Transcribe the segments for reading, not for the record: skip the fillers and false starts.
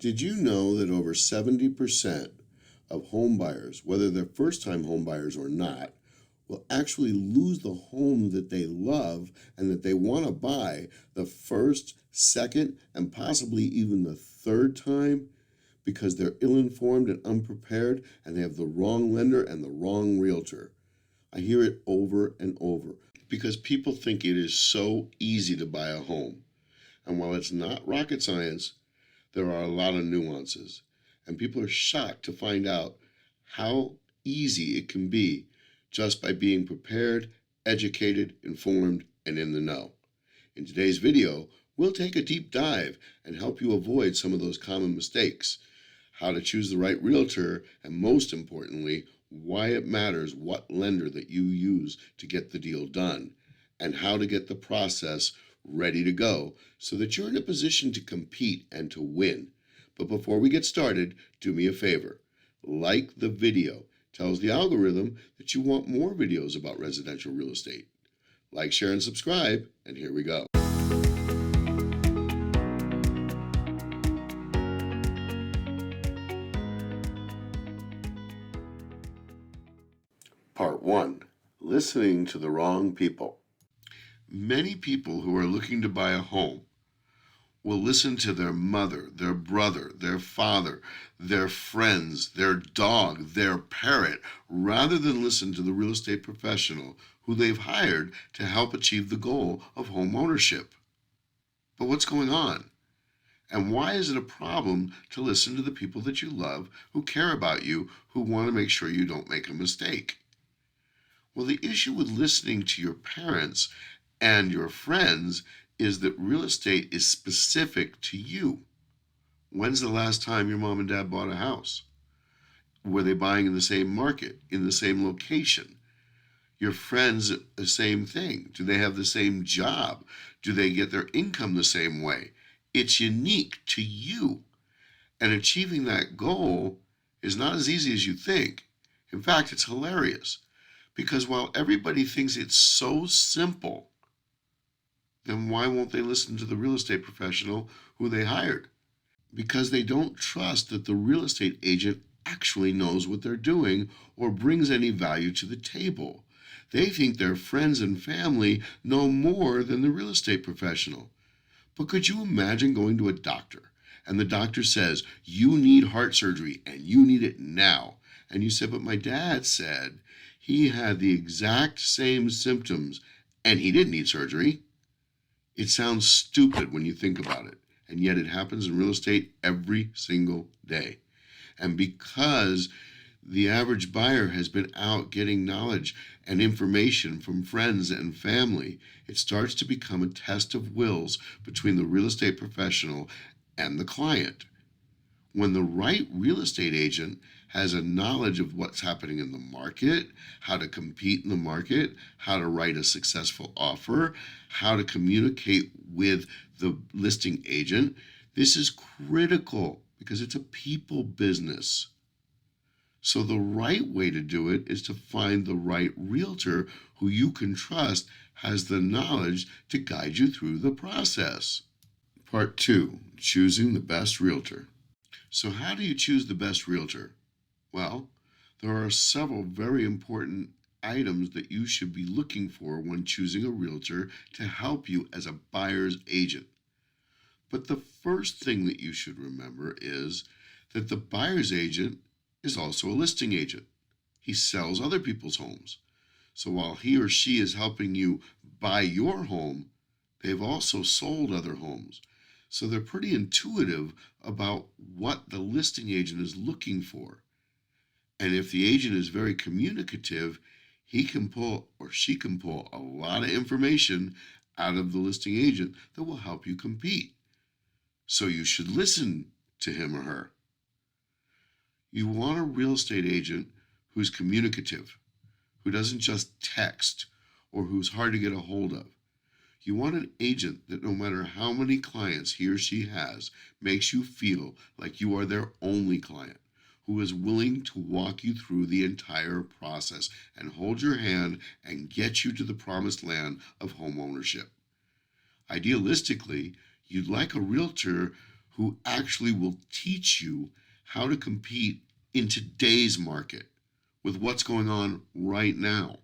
Did you know that over 70% of home buyers, whether they're first-time home buyers or not, will actually lose the home that they love and that they want to buy the first, second, and possibly even the third time because they're ill-informed and unprepared and they have the wrong lender and the wrong realtor? I hear it over and over because people think it is so easy to buy a home. And while it's not rocket science, there are a lot of nuances, and people are shocked to find out how easy it can be just by being prepared, educated, informed, and in the know. In today's video, we'll take a deep dive and help you avoid some of those common mistakes, how to choose the right realtor, and most importantly, why it matters what lender that you use to get the deal done, and how to get the process ready to go so that you're in a position to compete and to win. But before we get started, do me a favor. Like the video. Tells the algorithm that you want more videos about residential real estate. Like, share, and subscribe, and here we go. Part 1. Listening to the wrong people. Many people who are looking to buy a home will listen to their mother, their brother, their father, their friends, their dog, their parrot, rather than listen to the real estate professional who they've hired to help achieve the goal of home ownership. But what's going on? And why is it a problem to listen to the people that you love, who care about you, who want to make sure you don't make a mistake? Well, the issue with listening to your parents and your friends is that real estate is specific to you. When's the last time your mom and dad bought a house? Were they buying in the same market, in the same location? Your friends, the same thing. Do they have the same job? Do they get their income the same way? It's unique to you. And achieving that goal is not as easy as you think. In fact, it's hilarious. Because while everybody thinks it's so simple, then why won't they listen to the real estate professional who they hired? Because they don't trust that the real estate agent actually knows what they're doing or brings any value to the table. They think their friends and family know more than the real estate professional. But could you imagine going to a doctor and the doctor says, you need heart surgery and you need it now? And you said, but my dad said he had the exact same symptoms and he didn't need surgery. It sounds stupid when you think about it, and yet it happens in real estate every single day. And because the average buyer has been out getting knowledge and information from friends and family, it starts to become a test of wills between the real estate professional and the client. When the right real estate agent has a knowledge of what's happening in the market, how to compete in the market, how to write a successful offer, how to communicate with the listing agent, this is critical because it's a people business. So the right way to do it is to find the right realtor who you can trust has the knowledge to guide you through the process. Part 2, choosing the best realtor. So how do you choose the best realtor? Well, there are several very important items that you should be looking for when choosing a realtor to help you as a buyer's agent. But the first thing that you should remember is that the buyer's agent is also a listing agent. He sells other people's homes. So while he or she is helping you buy your home, they've also sold other homes. So they're pretty intuitive about what the listing agent is looking for. And if the agent is very communicative, he can pull or she can pull a lot of information out of the listing agent that will help you compete. So you should listen to him or her. You want a real estate agent who's communicative, who doesn't just text, or who's hard to get a hold of. You want an agent that no matter how many clients he or she has, makes you feel like you are their only client, who is willing to walk you through the entire process and hold your hand and get you to the promised land of home ownership. Idealistically, you'd like a realtor who actually will teach you how to compete in today's market with what's going on right now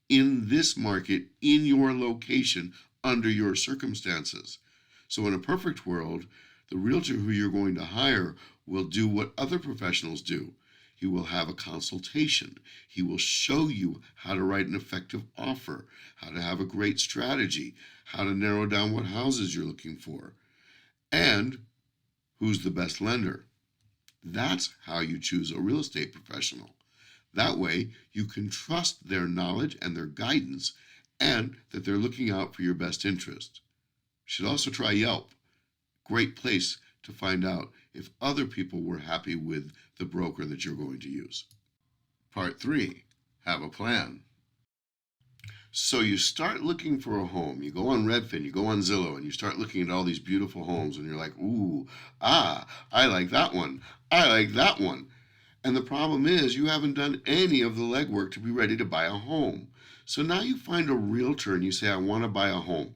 in this market, in your location, under your circumstances. So, in a perfect world, the realtor who you're going to hire will do what other professionals do. He will have a consultation. He will show you how to write an effective offer, how to have a great strategy, how to narrow down what houses you're looking for, and who's the best lender. That's how you choose a real estate professional. That way, you can trust their knowledge and their guidance, and that they're looking out for your best interest. You should also try Yelp. Great place to find out if other people were happy with the broker that you're going to use. Part 3, have a plan. So you start looking for a home. You go on Redfin, you go on Zillow, and you start looking at all these beautiful homes, and you're like, ooh, I like that one. I like that one. And the problem is you haven't done any of the legwork to be ready to buy a home. So now you find a realtor and you say, I want to buy a home.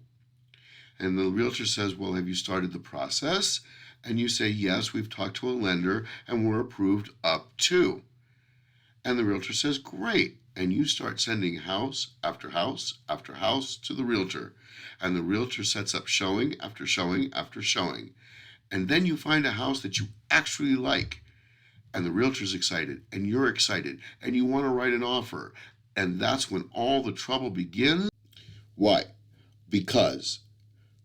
And the realtor says, well, have you started the process? And you say, yes, we've talked to a lender and we're approved up to. And the realtor says, great. And you start sending house after house after house to the realtor. And the realtor sets up showing after showing after showing. And then you find a house that you actually like. And the realtor's excited, and you're excited, and you want to write an offer. And that's when all the trouble begins. Why? Because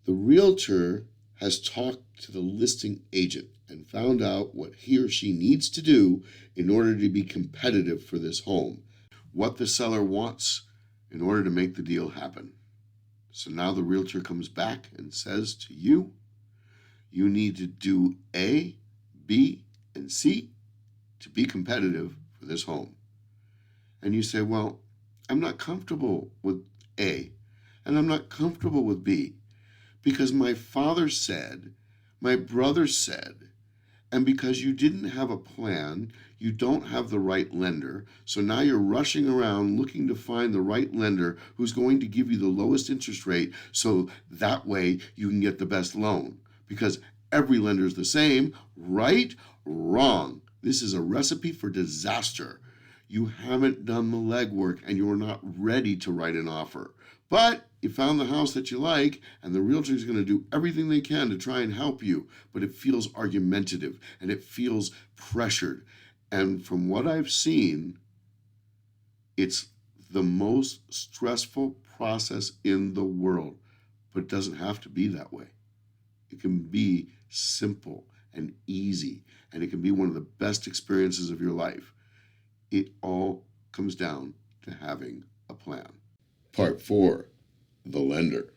the realtor has talked to the listing agent and found out what he or she needs to do in order to be competitive for this home, what the seller wants in order to make the deal happen. So now the realtor comes back and says to you, you need to do A, B, and C to be competitive for this home. And you say, well, I'm not comfortable with A, and I'm not comfortable with B, because my father said, my brother said, and because you didn't have a plan, you don't have the right lender, so now you're rushing around looking to find the right lender who's going to give you the lowest interest rate, so that way you can get the best loan. Because every lender is the same, right? Wrong. This is a recipe for disaster. You haven't done the legwork and you're not ready to write an offer. But you found the house that you like, and the realtor is going to do everything they can to try and help you. But it feels argumentative and it feels pressured. And from what I've seen, it's the most stressful process in the world. But it doesn't have to be that way. It can be simple and easy, and it can be one of the best experiences of your life. It all comes down to having a plan. Part 4, the lender.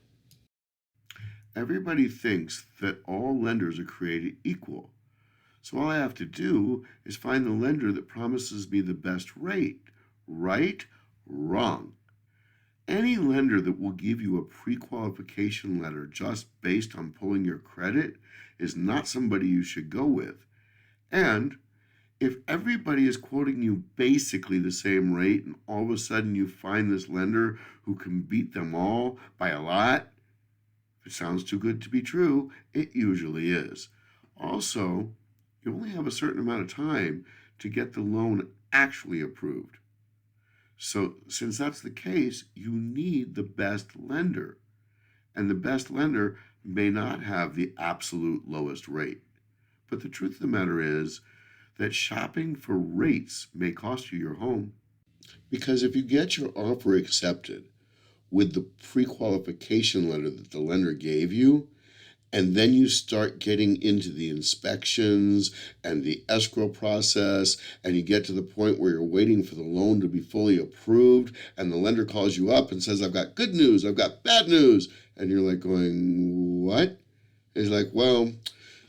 Everybody thinks that all lenders are created equal. So all I have to do is find the lender that promises me the best rate. Right? Wrong. Any lender that will give you a pre-qualification letter just based on pulling your credit is not somebody you should go with. And if everybody is quoting you basically the same rate and all of a sudden you find this lender who can beat them all by a lot, if it sounds too good to be true, it usually is. Also, you only have a certain amount of time to get the loan actually approved. So since that's the case, you need the best lender. And the best lender may not have the absolute lowest rate. But the truth of the matter is that shopping for rates may cost you your home. Because if you get your offer accepted with the pre-qualification letter that the lender gave you, and then you start getting into the inspections and the escrow process, and you get to the point where you're waiting for the loan to be fully approved, and the lender calls you up and says, I've got good news, I've got bad news. And you're like going, what? And he's like, well,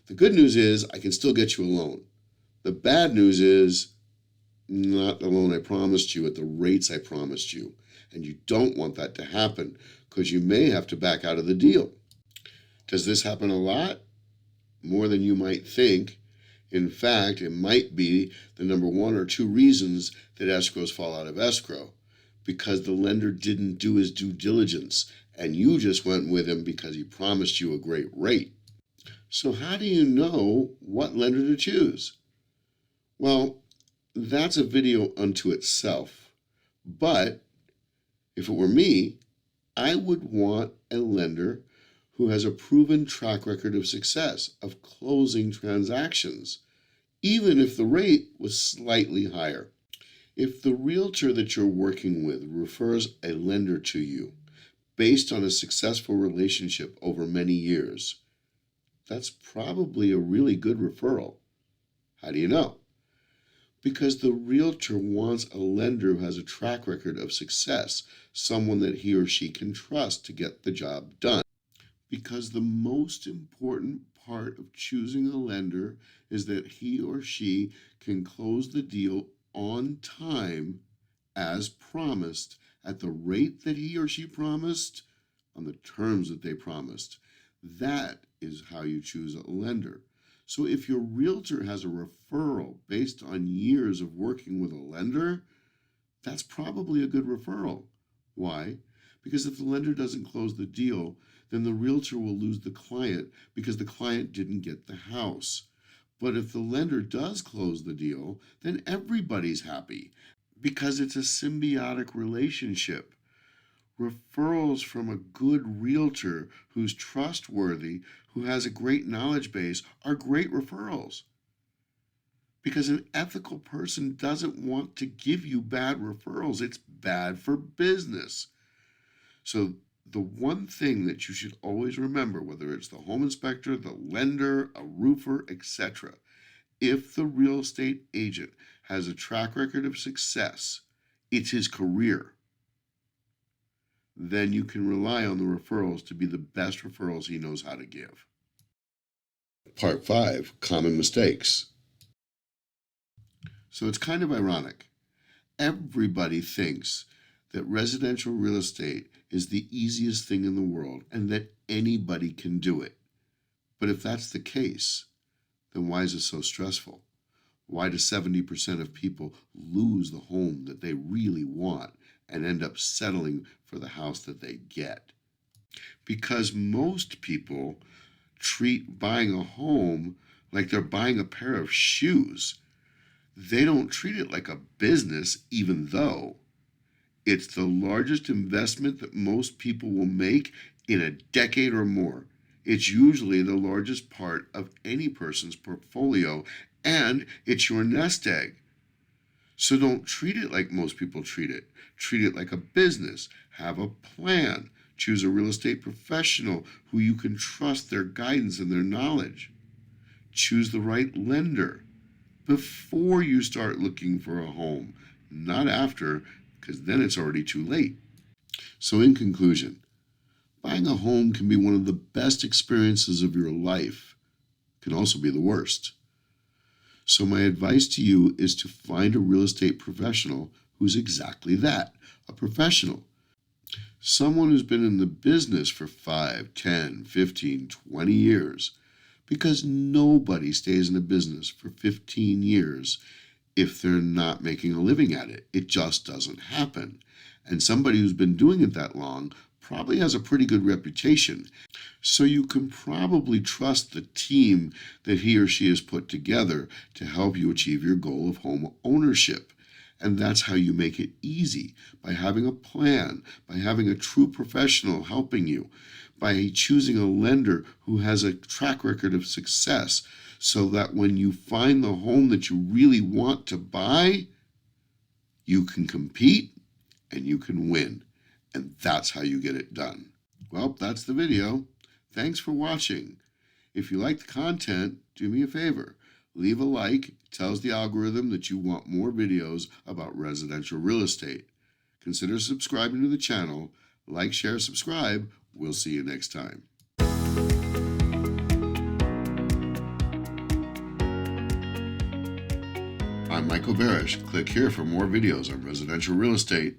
the good news is I can still get you a loan. The bad news is not the loan I promised you at the rates I promised you. And you don't want that to happen because you may have to back out of the deal. Does this happen a lot? More than you might think. In fact, it might be the number 1 or 2 reasons that escrows fall out of escrow, because the lender didn't do his due diligence and you just went with him because he promised you a great rate. So how do you know what lender to choose? Well, that's a video unto itself. But if it were me, I would want a lender who has a proven track record of success of closing transactions, even if the rate was slightly higher. If the realtor that you're working with refers a lender to you based on a successful relationship over many years, that's probably a really good referral. How do you know? Because the realtor wants a lender who has a track record of success, someone that he or she can trust to get the job done. Because the most important part of choosing a lender is that he or she can close the deal on time as promised, at the rate that he or she promised, on the terms that they promised. That is how you choose a lender. So if your realtor has a referral based on years of working with a lender, that's probably a good referral. Why? Because if the lender doesn't close the deal, then the realtor will lose the client because the client didn't get the house. But if the lender does close the deal, then everybody's happy because it's a symbiotic relationship. Referrals from a good realtor who's trustworthy, who has a great knowledge base, are great referrals. Because an ethical person doesn't want to give you bad referrals. It's bad for business. So the one thing that you should always remember, whether it's the home inspector, the lender, a roofer, etc., if the real estate agent has a track record of success, it's his career, then you can rely on the referrals to be the best referrals he knows how to give. Part 5, Common Mistakes. So it's kind of ironic. Everybody thinks that residential real estate is the easiest thing in the world and that anybody can do it. But if that's the case, then why is it so stressful? Why do 70% of people lose the home that they really want and end up settling for the house that they get? Because most people treat buying a home like they're buying a pair of shoes. They don't treat it like a business, even though it's the largest investment that most people will make in a decade or more. It's usually the largest part of any person's portfolio, and it's your nest egg. So don't treat it like most people treat it. Treat it like a business. Have a plan. Choose a real estate professional who you can trust their guidance and their knowledge. Choose the right lender before you start looking for a home, not after, because then it's already too late. So in conclusion, buying a home can be one of the best experiences of your life. It can also be the worst. So my advice to you is to find a real estate professional who's exactly that, a professional. Someone who's been in the business for 5, 10, 15, 20 years. Because nobody stays in a business for 15 years if they're not making a living at it. It just doesn't happen. And somebody who's been doing it that long probably has a pretty good reputation. So you can probably trust the team that he or she has put together to help you achieve your goal of home ownership. And that's how you make it easy, by having a plan, by having a true professional helping you, by choosing a lender who has a track record of success, so that when you find the home that you really want to buy, you can compete and you can win. And that's how you get it done. Well, that's the video. Thanks for watching. If you like the content, do me a favor. Leave a like. It tells the algorithm that you want more videos about residential real estate. Consider subscribing to the channel. Like, share, subscribe. We'll see you next time. I'm Michael Barish. Click here for more videos on residential real estate.